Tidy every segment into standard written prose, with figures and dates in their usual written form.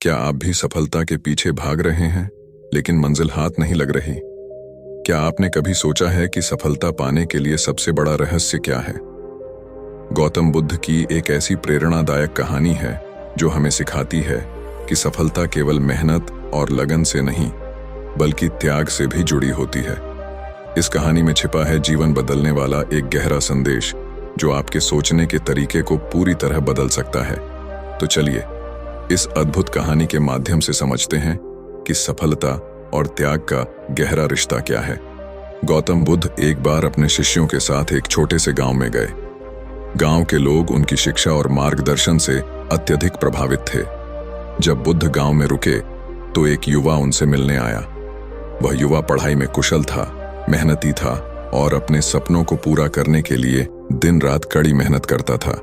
क्या आप भी सफलता के पीछे भाग रहे हैं लेकिन मंजिल हाथ नहीं लग रही? क्या आपने कभी सोचा है कि सफलता पाने के लिए सबसे बड़ा रहस्य क्या है? गौतम बुद्ध की एक ऐसी प्रेरणादायक कहानी है जो हमें सिखाती है कि सफलता केवल मेहनत और लगन से नहीं बल्कि त्याग से भी जुड़ी होती है। इस कहानी में छिपा है जीवन बदलने वाला एक गहरा संदेश जो आपके सोचने के तरीके को पूरी तरह बदल सकता है। तो चलिए इस अद्भुत कहानी के माध्यम से समझते हैं कि सफलता और त्याग का गहरा रिश्ता क्या है। गौतम बुद्ध एक बार अपने शिष्यों के साथ एक छोटे से गांव में गए। गांव के लोग उनकी शिक्षा और मार्गदर्शन से अत्यधिक प्रभावित थे। जब बुद्ध गांव में रुके तो एक युवा उनसे मिलने आया। वह युवा पढ़ाई में कुशल था, मेहनती था और अपने सपनों को पूरा करने के लिए दिन रात कड़ी मेहनत करता था,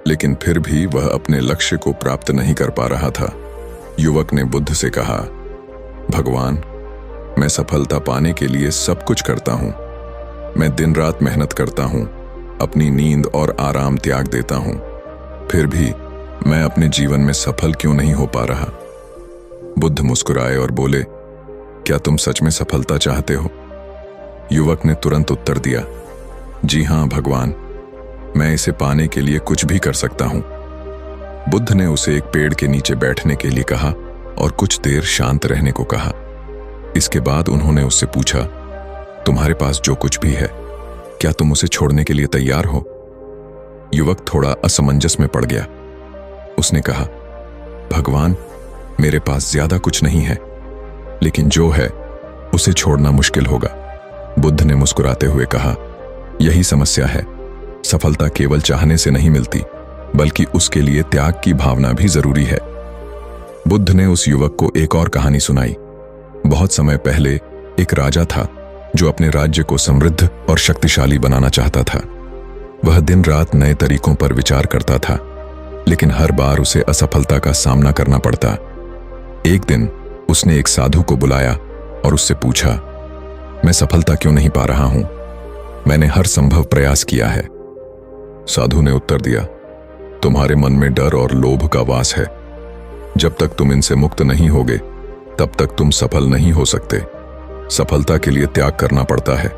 लेकिन फिर भी वह अपने लक्ष्य को प्राप्त नहीं कर पा रहा था। युवक ने बुद्ध से कहा, भगवान, मैं सफलता पाने के लिए सब कुछ करता हूं। मैं दिन रात मेहनत करता हूं, अपनी नींद और आराम त्याग देता हूं, फिर भी मैं अपने जीवन में सफल क्यों नहीं हो पा रहा? बुद्ध मुस्कुराए और बोले, क्या तुम सच में सफलता चाहते हो? युवक ने तुरंत उत्तर दिया, जी हां भगवान, मैं इसे पाने के लिए कुछ भी कर सकता हूं। बुद्ध ने उसे एक पेड़ के नीचे बैठने के लिए कहा और कुछ देर शांत रहने को कहा। इसके बाद उन्होंने उससे पूछा, तुम्हारे पास जो कुछ भी है, क्या तुम उसे छोड़ने के लिए तैयार हो? युवक थोड़ा असमंजस में पड़ गया। उसने कहा, भगवान, मेरे पास ज्यादा कुछ नहीं है, लेकिन जो है उसे छोड़ना मुश्किल होगा। बुद्ध ने मुस्कुराते हुए कहा, यही समस्या है। सफलता केवल चाहने से नहीं मिलती, बल्कि उसके लिए त्याग की भावना भी जरूरी है। बुद्ध ने उस युवक को एक और कहानी सुनाई। बहुत समय पहले एक राजा था जो अपने राज्य को समृद्ध और शक्तिशाली बनाना चाहता था। वह दिन रात नए तरीकों पर विचार करता था, लेकिन हर बार उसे असफलता का सामना करना पड़ता। एक दिन उसने एक साधु को बुलाया और उससे पूछा, मैं सफलता क्यों नहीं पा रहा हूं? मैंने हर संभव प्रयास किया है। साधु ने उत्तर दिया, तुम्हारे मन में डर और लोभ का वास है। जब तक तुम इनसे मुक्त नहीं होगे तब तक तुम सफल नहीं हो सकते। सफलता के लिए त्याग करना पड़ता है।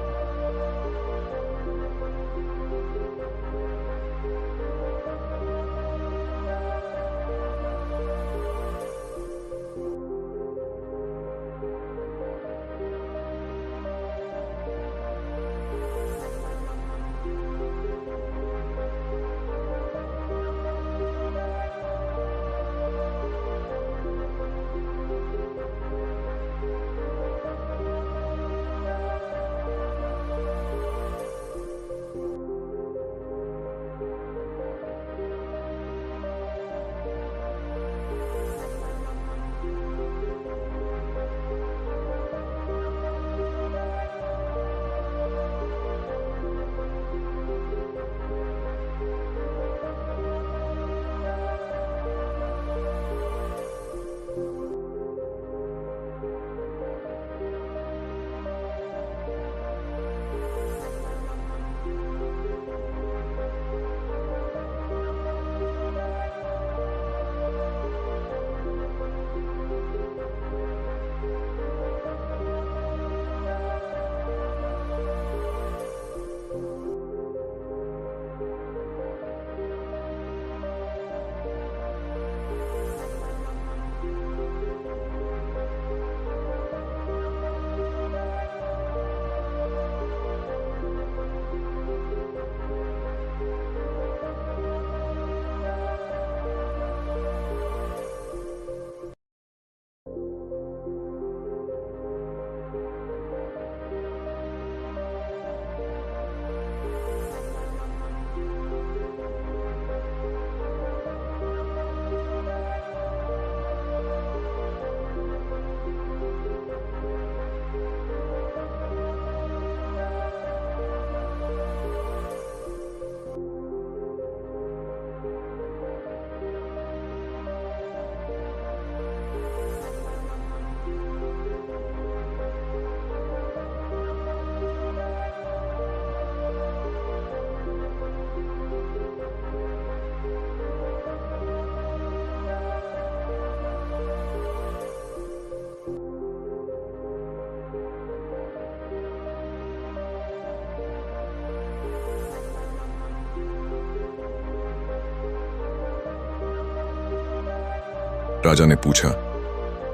राजा ने पूछा,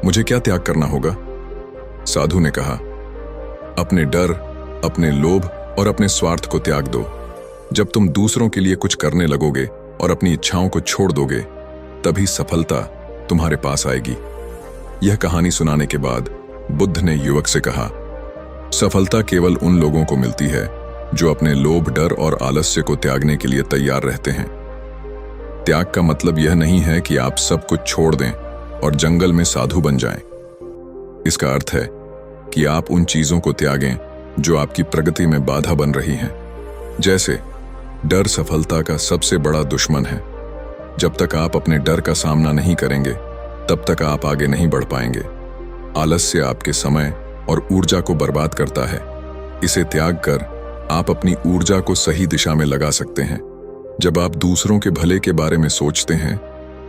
मुझे क्या त्याग करना होगा? साधु ने कहा, अपने डर, अपने लोभ और अपने स्वार्थ को त्याग दो। जब तुम दूसरों के लिए कुछ करने लगोगे और अपनी इच्छाओं को छोड़ दोगे, तभी सफलता तुम्हारे पास आएगी। यह कहानी सुनाने के बाद बुद्ध ने युवक से कहा, सफलता केवल उन लोगों को मिलती है जो अपने लोभ, डर और आलस्य को त्यागने के लिए तैयार रहते हैं। त्याग का मतलब यह नहीं है कि आप सब कुछ छोड़ दें और जंगल में साधु बन जाएं। इसका अर्थ है कि आप उन चीजों को त्यागें जो आपकी प्रगति में बाधा बन रही हैं। जैसे डर सफलता का सबसे बड़ा दुश्मन है। जब तक आप अपने डर का सामना नहीं करेंगे, तब तक आप आगे नहीं बढ़ पाएंगे। आलस्य आपके समय और ऊर्जा को बर्बाद करता है। इसे त्याग कर आप अपनी ऊर्जा को सही दिशा में लगा सकते हैं। जब आप दूसरों के भले के बारे में सोचते हैं,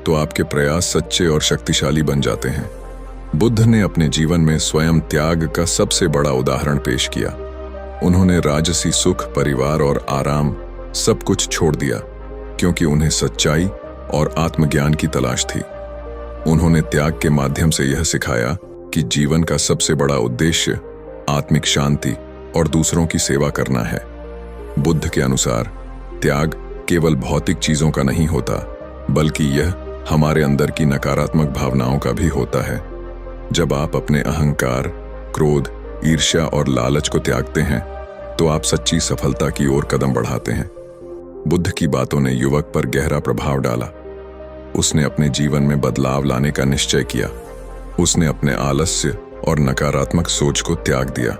तो आपके प्रयास सच्चे और शक्तिशाली बन जाते हैं। बुद्ध ने अपने जीवन में स्वयं त्याग का सबसे बड़ा उदाहरण पेश किया। उन्होंने राजसी सुख, परिवार और आराम सब कुछ छोड़ दिया, क्योंकि उन्हें सच्चाई और आत्मज्ञान की तलाश थी। उन्होंने त्याग के माध्यम से यह सिखाया कि जीवन का सबसे बड़ा उद्देश्य आत्मिक शांति और दूसरों की सेवा करना है। बुद्ध के अनुसार त्याग केवल भौतिक चीजों का नहीं होता, बल्कि यह हमारे अंदर की नकारात्मक भावनाओं का भी होता है। जब आप अपने अहंकार, क्रोध, ईर्ष्या और लालच को त्यागते हैं, तो आप सच्ची सफलता की ओर कदम बढ़ाते हैं। बुद्ध की बातों ने युवक पर गहरा प्रभाव डाला। उसने अपने जीवन में बदलाव लाने का निश्चय किया। उसने अपने आलस्य और नकारात्मक सोच को त्याग दिया।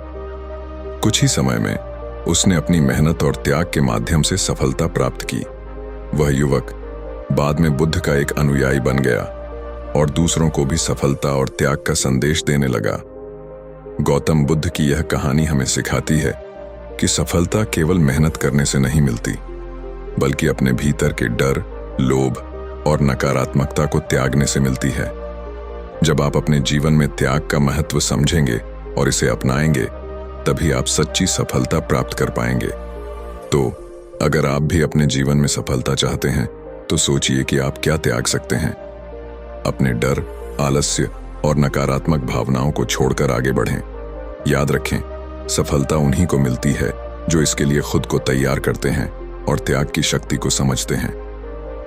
कुछ ही समय में उसने अपनी मेहनत और त्याग के माध्यम से सफलता प्राप्त की। वह युवक बाद में बुद्ध का एक अनुयायी बन गया और दूसरों को भी सफलता और त्याग का संदेश देने लगा। गौतम बुद्ध की यह कहानी हमें सिखाती है कि सफलता केवल मेहनत करने से नहीं मिलती, बल्कि अपने भीतर के डर, लोभ और नकारात्मकता को त्यागने से मिलती है। जब आप अपने जीवन में त्याग का महत्व समझेंगे और इसे अपनाएंगे, तभी आप सच्ची सफलता प्राप्त कर पाएंगे। तो अगर आप भी अपने जीवन में सफलता चाहते हैं, तो सोचिए कि आप क्या त्याग सकते हैं। अपने डर, आलस्य और नकारात्मक भावनाओं को छोड़कर आगे बढ़ें। याद रखें, सफलता उन्हीं को मिलती है जो इसके लिए खुद को तैयार करते हैं और त्याग की शक्ति को समझते हैं।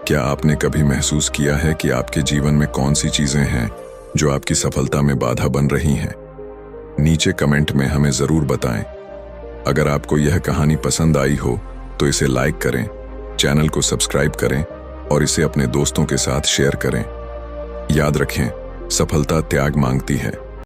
क्या आपने कभी महसूस किया है कि आपके जीवन में कौन सी चीजें हैं जो आपकी सफलता में बाधा बन रही हैं? नीचे कमेंट में हमें जरूर बताएं। अगर आपको यह कहानी पसंद आई हो, तो इसे लाइक करें, चैनल को सब्सक्राइब करें और इसे अपने दोस्तों के साथ शेयर करें। याद रखें, सफलता त्याग मांगती है,